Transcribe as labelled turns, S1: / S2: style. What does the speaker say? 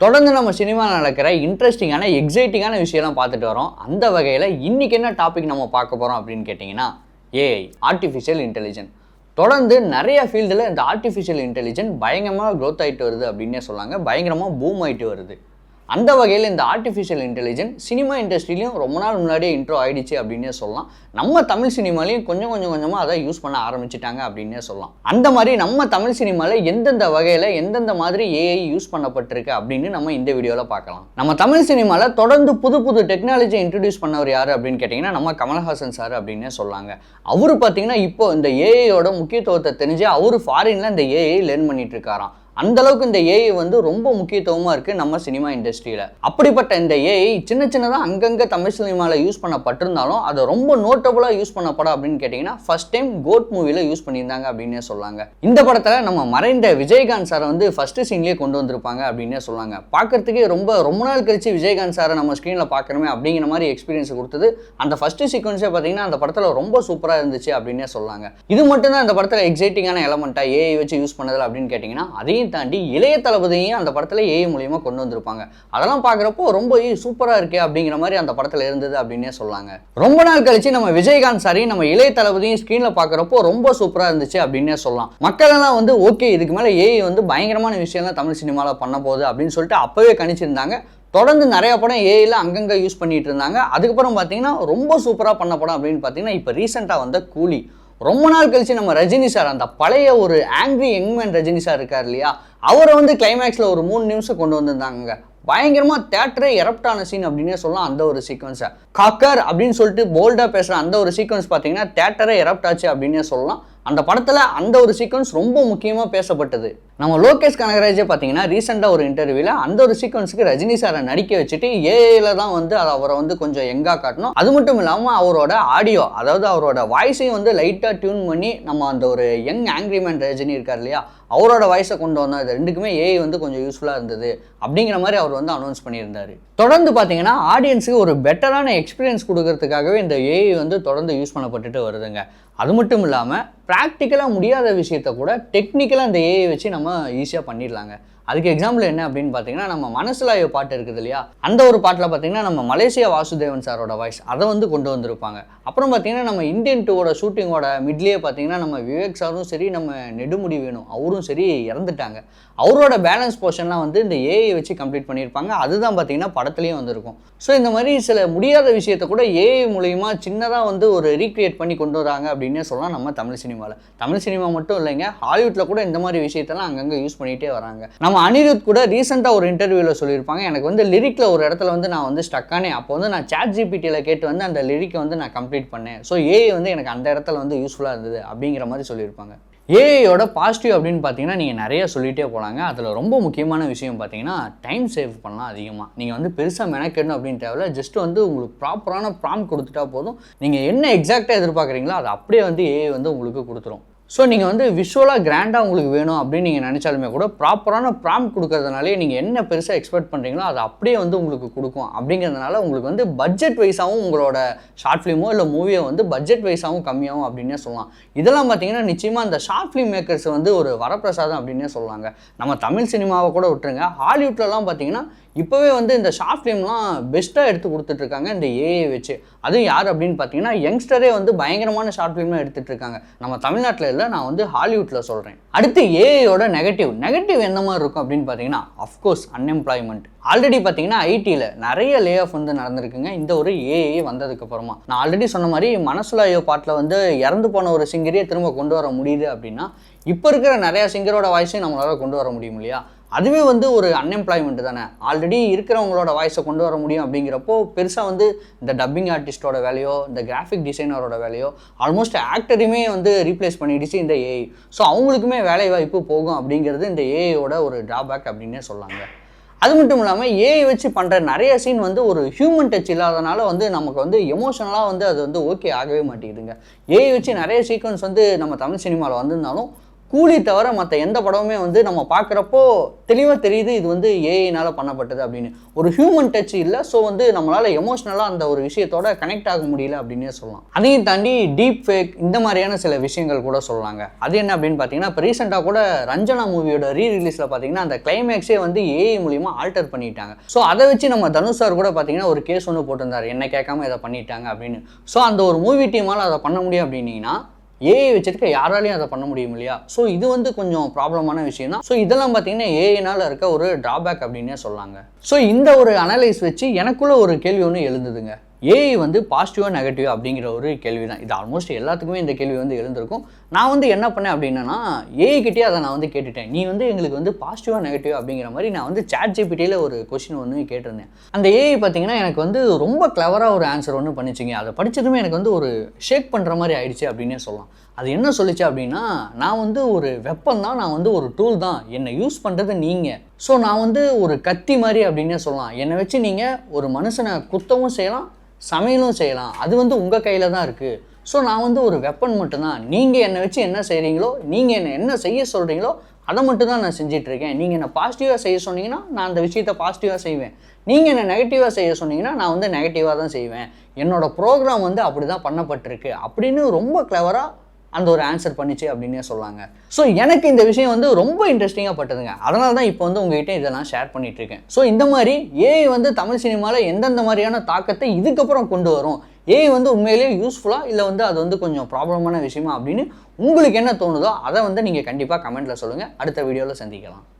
S1: தொடர்ந்து நம்ம சினிமாவில் நடக்கிற இன்ட்ரெஸ்டிங்கான எக்ஸைட்டிங்கான விஷயம்லாம் பார்த்துட்டு வரோம். அந்த வகையில் இன்றைக்கி என்ன டாபிக் நம்ம பார்க்க போகிறோம் அப்படின்னு கேட்டிங்கன்னா, ஏஐ, ஆர்டிஃபிஷியல் இன்டெலிஜென்ஸ். தொடர்ந்து நிறைய ஃபீல்டில் இந்த ஆர்டிஃபிஷியல் இன்டெலிஜென்ஸ் பயங்கரமாக க்ரோத் ஆகிட்டு வருது அப்படின்னே சொல்லாங்க, பயங்கரமாக பூம் ஆகிட்டு வருது. அந்த வகையில் இந்த ஆர்டிஃபிஷியல் இன்டெலிஜென்ஸ் சினிமா இண்டஸ்ட்ரியிலையும் ரொம்ப நாள் முன்னாடியே இன்ட்ரோ ஆகிடுச்சு அப்படின்னே சொல்லலாம். நம்ம தமிழ் சினிமாலையும் கொஞ்சமாக அதை யூஸ் பண்ண ஆரம்பிச்சிட்டாங்க அப்படின்னே சொல்லலாம். அந்த மாதிரி நம்ம தமிழ் சினிமாவில் எந்தெந்த வகையில் எந்தெந்த மாதிரி ஏஐ யூஸ் பண்ணப்பட்டிருக்கு அப்படின்னு நம்ம இந்த வீடியோவில் பார்க்கலாம். நம்ம தமிழ் சினிமாவில் தொடர்ந்து புது டெக்னாலஜி இன்ட்ரடியூஸ் பண்ணவர் யார் அப்படின்னு கேட்டிங்கன்னா நம்ம கமல்ஹாசன் சார் அப்படின்னே சொல்லாங்க. அவர் பார்த்தீங்கன்னா இப்போ இந்த ஏஐயோட முக்கியத்துவத்தை தெரிஞ்சு அவர் ஃபாரினில் இந்த ஏஐ லேர்ன் பண்ணிட்டு இருக்காராம். அந்த அளவுக்கு இந்த ஏஐ வந்து ரொம்ப முக்கியத்துவமாக இருக்குது நம்ம சினிமா இண்டஸ்ட்ரியில். அப்படிப்பட்ட இந்த ஏஐ சின்னதாக அங்கங்கே தமிழ் சினிமாவில் யூஸ் பண்ணப்பட்டிருந்தாலும் அதை ரொம்ப நோட்டபுளாக யூஸ் பண்ணப்படும் அப்படின்னு கேட்டிங்கன்னா ஃபர்ஸ்ட் டைம் கோட் மூவியில் யூஸ் பண்ணியிருந்தாங்க அப்படின்னே சொல்லாங்க. இந்த படத்தில் நம்ம மறைந்த விஜயகாந்த் சாரை வந்து ஃபஸ்ட்டு சீன்லேயே கொண்டு வந்திருப்பாங்க அப்படின்னே சொல்லாங்க. பார்க்கறதுக்கே ரொம்ப நாள் கழிச்சு விஜயகாந்த் சாரை நம்ம ஸ்க்ரீனில் பார்க்குறோமே அப்படிங்கிற மாதிரி எக்ஸ்பீரியன்ஸ் கொடுத்தது அந்த ஃபஸ்ட்டு சீக்வன்ஸே பார்த்தீங்கன்னா அந்த படத்தில் ரொம்ப சூப்பராக இருந்துச்சு அப்படின்னே சொல்லாங்க. இது மட்டும்தான் அந்த படத்தில் எக்ஸைட்டிங்கான எலமெண்ட்டாக ஏஐ வச்சு யூஸ் பண்ணதில் அப்படின்னு கேட்டிங்கன்னா அதையும் தாண்டி இளைய தளபதியையும் அந்த படத்துல ஏஐ மூலியமா கொண்டு வந்திருப்பாங்க. அதெல்லாம் பார்க்குறப்போ ரொம்ப சூப்பரா இருக்கே அப்படிங்கிற மாதிரி அந்த படத்துல இருந்தது அப்படின்னே சொல்லாங்க. ரொம்ப நாள் கழிச்சு நம்ம விஜயகாந்த் சாரி நம்ம இளைய தளபதியும் ஸ்கிரீன்ல பார்க்குறப்போ ரொம்ப சூப்பரா இருந்துச்சு அப்படின்னே சொல்லலாம். மக்கள் எல்லாம் வந்து ஓகே, இதுக்கு மேல ஏஐ வந்து பயங்கரமான விஷயம்லாம் தமிழ் சினிமாவில் பண்ண போகுது அப்படின்னு சொல்லிட்டு அப்பவே கணிச்சிருந்தாங்க. தொடர்ந்து நிறைய படம் ஏஐல அங்கங்கே யூஸ் பண்ணிட்டு இருந்தாங்க. அதுக்கப்புறம் பார்த்தீங்கன்னா ரொம்ப சூப்பராக பண்ண படம் அப்படின்னு பார்த்தீங்கன்னா இப்போ ரீசெண்டாக வந்த கூலி. ரொம்ப நாள் கழிச்சு நம்ம ரஜினி சார், அந்த பழைய ஒரு ஆங்கிரி யங்மேன் ரஜினி சார் இருக்கார் இல்லையா, அவரை வந்து கிளைமேக்ஸில் ஒரு 3 நிமிஷம் கொண்டு வந்திருந்தாங்க. பயங்கரமாக தேட்டரே எரப்டான சீன் அப்படின்னே சொல்லலாம். அந்த ஒரு சீக்வன்ஸை காக்கர் அப்படின்னு சொல்லிட்டு போல்டாக பேசுகிற அந்த ஒரு சீக்வன்ஸ் பார்த்தீங்கன்னா தேட்டரே எரப்ட் ஆச்சு அப்படின்னே சொல்லலாம். அந்த படத்தில் அந்த ஒரு சீக்வன்ஸ் ரொம்ப முக்கியமாக பேசப்பட்டது. நம்ம லோகேஷ் கனகராஜே பார்த்தீங்கன்னா ரீசெண்டாக ஒரு இன்டர்வியூவில் அந்த ஒரு சீக்வன்ஸுக்கு ரஜினி சாரை நடிக்க வச்சுட்டு ஏஐல தான் வந்து அவரை வந்து கொஞ்சம் யங்காக காட்டணும். அது மட்டும் இல்லாமல் அவரோட ஆடியோ, அதாவது அவரோட வாய்ஸையும் வந்து லைட்டாக டியூன் பண்ணி நம்ம அந்த ஒரு யங் ஆங்கிரிமேன் ரஜினி இருக்கார் இல்லையா, அவரோட வாய்ஸை கொண்டு வந்தோம். அது ரெண்டுக்குமே ஏஐ வந்து கொஞ்சம் யூஸ்ஃபுல்லாக இருந்தது அப்படிங்கிற மாதிரி அவர் வந்து அனௌன்ஸ் பண்ணியிருந்தார். தொடர்ந்து பார்த்தீங்கன்னா ஆடியன்ஸுக்கு ஒரு பெட்டரான எக்ஸ்பீரியன்ஸ் கொடுக்கறதுக்காகவே இந்த ஏஐ வந்து தொடர்ந்து யூஸ் பண்ணப்பட்டுட்டு வருதுங்க. அது மட்டும் இல்லாமல் ப்ராக்டிக்கலாக முடியாத விஷயத்த கூட டெக்னிக்கலாக இந்த ஏஐ வச்சு நம்ம ஈஸியாக பண்ணிடலாங்க. அதுக்கு எக்ஸாம்பிள் என்ன அப்படின்னு பார்த்தீங்கன்னா நம்ம மனசுலாயோ பாட்டு இருக்குது இல்லையா, அந்த ஒரு பாட்டில் பார்த்தீங்கன்னா நம்ம மலேசியா வாசுதேவன் சாரோட வாய்ஸ் அதை வந்து கொண்டு வந்திருப்பாங்க. அப்புறம் பார்த்தீங்கன்னா நம்ம இந்தியன் 2 ஷூட்டிங்கோட மிட்லேயே பார்த்தீங்கன்னா நம்ம விவேக் சாரும் சரி, நம்ம நெடுமுடி வேணும் அவரும் சரி இறந்துட்டாங்க. அவரோட பேலன்ஸ் போர்ஷன்லாம் வந்து இந்த ஏஐ வச்சு கம்ப்ளீட் பண்ணியிருப்பாங்க. அதுதான் பார்த்தீங்கன்னா படத்துலேயும் வந்திருக்கும். ஸோ இந்த மாதிரி சில முடியாத விஷயத்தை கூட ஏஐ மூலிமா சின்னதாக வந்து ஒரு ரீக்ரியேட் பண்ணி கொண்டு வராங்க அப்படின்னே சொல்லலாம் நம்ம தமிழ் சினிமாவில். தமிழ் சினிமா மட்டும் இல்லைங்க, ஹாலிவுட்டில் கூட இந்த மாதிரி விஷயத்தெல்லாம் அங்கங்கே யூஸ் பண்ணிகிட்டே வராங்க. நம்ம அனிருத் கூட ரீசெண்டாக ஒரு இன்டர்வியூவில் சொல்லியிருப்பாங்க, எனக்கு வந்து லிரிக்கில் ஒரு இடத்துல வந்து நான் வந்து ஸ்டக்கானே, அப்போ வந்து நான் ChatGPTயில் கேட்டு வந்து அந்த லிரிக்கை வந்து நான் கம்ப்ளீட் பண்ணேன். ஸோ ஏஐ வந்து எனக்கு அந்த இடத்துல வந்து யூஸ்ஃபுல்லாக இருந்தது அப்படிங்கிற மாதிரி சொல்லியிருப்பாங்க. ஏஐயோட பாசிட்டிவ் அப்படின்னு பார்த்தீங்கன்னா நீங்கள் நிறைய சொல்லிகிட்டே போகலாங்க. அதில் ரொம்ப முக்கியமான விஷயம் பார்த்தீங்கன்னா டைம் சேவ் பண்ணலாம் அதிகமாக. நீங்கள் வந்து பெருசாக மெனக்கெடணும் அப்படின்னு தேவையில்ல, ஜஸ்ட் வந்து உங்களுக்கு ப்ராப்பரான ப்ராம்ப்ட் கொடுத்துட்டா போதும். நீங்கள் என்ன எக்ஸாக்டாக எதிர்பார்க்குறீங்களோ அதை அப்படியே வந்து ஏஐ வந்து உங்களுக்கு கொடுத்துரும். ஸோ நீங்கள் வந்து விஷுவலாக கிராண்டாக உங்களுக்கு வேணும் அப்படின்னு நீங்கள் நினச்சாலுமே கூட ப்ராப்பரான ப்ராம்ப்ட் கொடுக்கறதுனாலே நீங்கள் என்ன பெருசாக எக்ஸ்பெக்ட் பண்ணுறீங்களோ அதை அப்படியே வந்து உங்களுக்கு கொடுக்கும். அப்படிங்கிறதுனால உங்களுக்கு வந்து பட்ஜெட் வைஸாகவும் உங்களோட ஷார்ட் ஃபிலிமோ இல்லை மூவியோ வந்து பட்ஜெட் வைஸாகவும் கம்மியாகும் அப்படின்னே சொல்லலாம். இதெல்லாம் பார்த்தீங்கன்னா நிச்சயமாக அந்த ஷார்ட் ஃபிலிம் மேக்கர்ஸ் வந்து ஒரு வரப்பிரசாதம் அப்படின்னே சொல்லலாங்க. நம்ம தமிழ் சினிமாவை கூட விட்டுருங்க, ஹாலிவுட்லலாம் பார்த்தீங்கன்னா இப்போவே வந்து இந்த ஷார்ட் ஃபிலிம்லாம் பெஸ்ட்டாக எடுத்து கொடுத்துட்ருக்காங்க இந்த ஏஐ வச்சு. அதுவும் யார் அப்படின்னு பார்த்தீங்கன்னா யங்ஸ்டரே வந்து பயங்கரமான ஷார்ட் ஃபிலிம்லாம் எடுத்துகிட்ருக்காங்க. நம்ம தமிழ்நாட்டில் இல்லை, நான் வந்து ஹாலிவுட்டில் சொல்கிறேன். அடுத்து ஏஐயோட நெகட்டிவ் என்ன மாதிரி இருக்கும் அப்படின்னு பார்த்தீங்கன்னா அஃப்கோர்ஸ் அன்எம்ப்ளாய்மெண்ட். ஆல்ரெடி பார்த்தீங்கன்னா ஐடியில் நிறைய லே ஆஃப் வந்து நடந்திருக்குங்க இந்த ஒரு ஏஐ வந்ததுக்கப்புறமா. நான் ஆல்ரெடி சொன்ன மாதிரி மனசுலாயோ பாட்டில் வந்து இறந்து போன ஒரு சிங்கரையே திரும்ப கொண்டு வர முடியுது அப்படின்னா இப்போ இருக்கிற நிறையா சிங்கரோட வாய்ஸையும் நம்மளால் கொண்டு வர முடியும் இல்லையா. அதுவே வந்து ஒரு அன்எம்ப்ளாய்மெண்ட் தானே. ஆல்ரெடி இருக்கிறவங்களோட வாய்ஸை கொண்டு வர முடியும் அப்படிங்கிறப்போ பெருசாக வந்து இந்த டப்பிங் ஆர்டிஸ்டோட வேலையோ இந்த கிராஃபிக் டிசைனரோட வேலையோ ஆல்மோஸ்ட் ஆக்டரையுமே வந்து ரீப்ளேஸ் பண்ணிடுச்சு இந்த ஏஐ. ஸோ அவங்களுக்குமே வேலை வாய்ப்பு போகும் அப்படிங்கிறது இந்த ஏஐயோட ஒரு ட்ராபேக் அப்படின்னே சொல்லாங்க. அது மட்டும் இல்லாமல் ஏஐ வச்சு பண்ணுற நிறைய சீன் வந்து ஒரு ஹியூமன் டச் இல்லாதனால வந்து நமக்கு வந்து எமோஷனலாக வந்து அது வந்து ஓகே ஆகவே மாட்டேங்குதுங்க. ஏஐ வச்சு நிறைய சீக்வன்ஸ் வந்து நம்ம தமிழ் சினிமாவில் வந்திருந்தாலும் கூலி தவிர மற்ற எந்த படமுமே வந்து நம்ம பார்க்குறப்போ தெளிவாக தெரியுது இது வந்து ஏஐனால் பண்ணப்பட்டது அப்படின்னு. ஒரு ஹியூமன் டச் இல்லை. ஸோ வந்து நம்மளால் எமோஷ்னலாக அந்த ஒரு விஷயத்தோட கனெக்ட் ஆக முடியல அப்படின்னே சொல்லலாம். அதையும் தாண்டி டீப் ஃபேக் இந்த மாதிரியான சில விஷயங்கள் கூட சொல்லலாங்க. அது என்ன அப்படின்னு பார்த்தீங்கன்னா, இப்போ ரீசெண்டாக கூட ரஞ்சனா மூவியோட ரீரிலீஸில் பார்த்தீங்கன்னா அந்த கிளைமேக்ஸே வந்து ஏஐ மூலிமா ஆல்டர் பண்ணிட்டாங்க. ஸோ அதை வச்சு நம்ம தனுஷ் சார் கூட பார்த்தீங்கன்னா ஒரு கேஸ் ஒன்று போட்டிருந்தார், என்ன கேட்காம இதை பண்ணிட்டாங்க அப்படின்னு. ஸோ அந்த ஒரு மூவி டீமால் அதை பண்ண முடியும் அப்படின்னீங்கன்னா ஏஐ வச்சிருக்க யாராலையும் அதை பண்ண முடியும் இல்லையா? ஸோ இது வந்து கொஞ்சம் ப்ராப்ளமான விஷயம் தான். ஸோ இதெல்லாம் பார்த்தீங்கன்னா ஏஐனால் இருக்க ஒரு ட்ராபேக் அப்படின்னே சொல்லாங்க. ஸோ இந்த ஒரு அனலைஸ் வச்சு எனக்குள்ள ஒரு கேள்வி ஒன்று எழுந்ததுங்க. ஏஐ வந்து பாசிட்டிவா நெகட்டிவா அப்படிங்கிற ஒரு கேள்வி தான். இது ஆல்மோஸ்ட் எல்லாத்துக்குமே இந்த கேள்வி வந்து எழுந்திருக்கும். நான் வந்து என்ன பண்ணேன் அப்படின்னா, ஏஐ கிட்டே அதை நான் வந்து கேட்டுட்டேன். நீ வந்து எங்களுக்கு வந்து பாசிட்டிவா நெகட்டிவா அப்படிங்கிற மாதிரி நான் வந்து சாட் ஜிபிடியில் ஒரு கொஸ்டின் ஒன்று கேட்டிருந்தேன். அந்த ஏஐ பார்த்தீங்கன்னா எனக்கு வந்து ரொம்ப கிளவராக ஒரு ஆன்சர் ஒன்று பண்ணிச்சிங்க. அதை படித்ததுமே எனக்கு வந்து ஒரு ஷேக் பண்ணுற மாதிரி ஆயிடுச்சு அப்படின்னே சொல்லலாம். அது என்ன சொல்லிச்சு அப்படின்னா, நான் வந்து ஒரு வெப்பன் தான், நான் வந்து ஒரு டூல் தான், என்னை யூஸ் பண்ணுறது நீங்கள். ஸோ நான் வந்து ஒரு கத்தி மாதிரி அப்படின்னே சொல்லலாம். என்னை வச்சு நீங்கள் ஒரு மனுஷனை குத்தவும் செய்யலாம், சமையலும் செய்யலாம். அது வந்து உங்கள் கையில் தான் இருக்குது. ஸோ நான் வந்து ஒரு வெப்பன் மட்டும்தான். நீங்கள் என்னை வச்சு என்ன செய்கிறீங்களோ, நீங்கள் என்னை என்ன செய்ய சொல்கிறீங்களோ அதை மட்டும் தான் நான் செஞ்சிட்ருக்கேன். நீங்கள் என்னை பாசிட்டிவாக செய்ய சொன்னீங்கன்னா நான் அந்த விஷயத்தை பாசிட்டிவாக செய்வேன். நீங்கள் என்னை நெகட்டிவாக செய்ய சொன்னீங்கன்னா நான் வந்து நெகட்டிவாக தான் செய்வேன். என்னோடய ப்ரோக்ராம் வந்து அப்படி தான் பண்ணப்பட்டிருக்கு அப்படின்னு ரொம்ப கிளவராக அந்த ஒரு ஆன்சர் பண்ணிச்சு அப்படின்னே சொல்லாங்க. ஸோ எனக்கு இந்த விஷயம் வந்து ரொம்ப இன்ட்ரெஸ்டிங்காக பட்டதுங்க. அதனால தான் இப்போ வந்து உங்ககிட்ட இதெல்லாம் ஷேர் பண்ணிட்டு இருக்கேன். ஸோ இந்த மாதிரி ஏஐ வந்து தமிழ் சினிமாவில் எந்தெந்த மாதிரியான தாக்கத்தை இதுக்கப்புறம் கொண்டு வரும், ஏஐ வந்து உண்மையிலேயே யூஸ்ஃபுல்லாக இல்லை வந்து அது வந்து கொஞ்சம் ப்ராப்ளமான விஷயமா அப்படின்னு உங்களுக்கு என்ன தோணுதோ அதை வந்து நீங்கள் கண்டிப்பாக கமெண்ட்டில் சொல்லுங்கள். அடுத்த வீடியோவில் சந்திக்கலாம்.